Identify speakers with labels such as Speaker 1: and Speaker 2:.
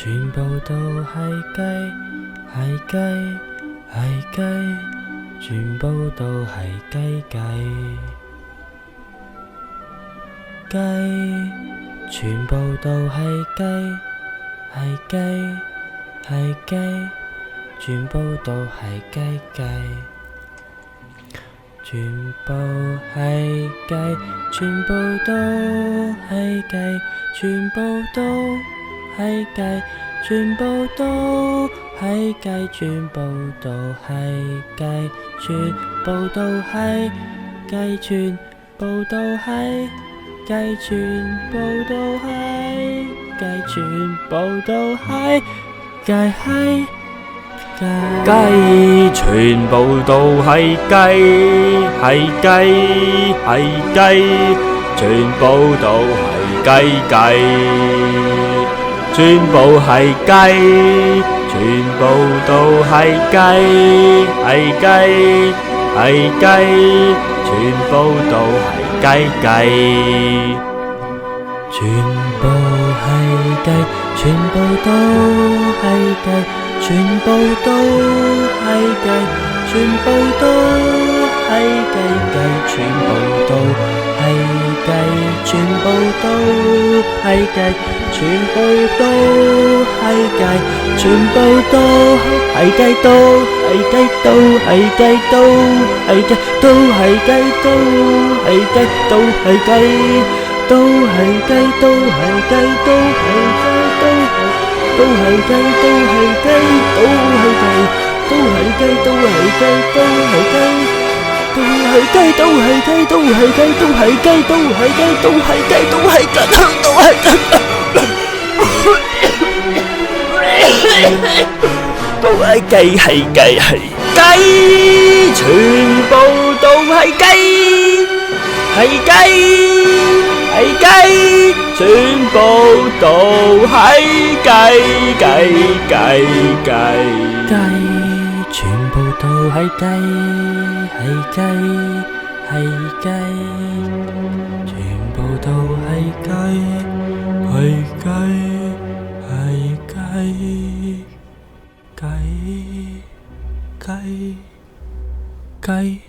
Speaker 1: 全部都係雞，係雞，係雞，全部都係雞雞。雞，全部都係雞，係雞，係雞，全部都係雞雞。全部係雞，全部都係雞，全部都係雞，全部都係雞，全部都係雞，全部都係雞，全部都係雞，全部都係雞，全部都係雞，係
Speaker 2: 雞，全部都係雞，係雞，係雞，全部都係雞雞，全部係雞，全部都係雞，係雞，係雞，全部都係雞雞。
Speaker 1: 全部係雞，全部都係雞，全部都係雞，全部都係雞雞，全部都係雞，全部都係雞，全部都係雞，全部都係雞，都係雞，都係雞，都係雞，都係雞，都係雞，都係雞。都係雞，都係雞，都係雞，都係雞，都係雞，都係雞，都係雞，都係雞，都係雞，都係雞，都係雞，都係雞，都係雞，都係雞，都係雞，都係雞，都係雞，都係雞，係雞，係雞，全部都係雞，係雞。係雞，全部都係雞雞雞雞。雞，全部都係雞，係雞，係雞，全部都係雞，係雞，係雞，雞雞雞。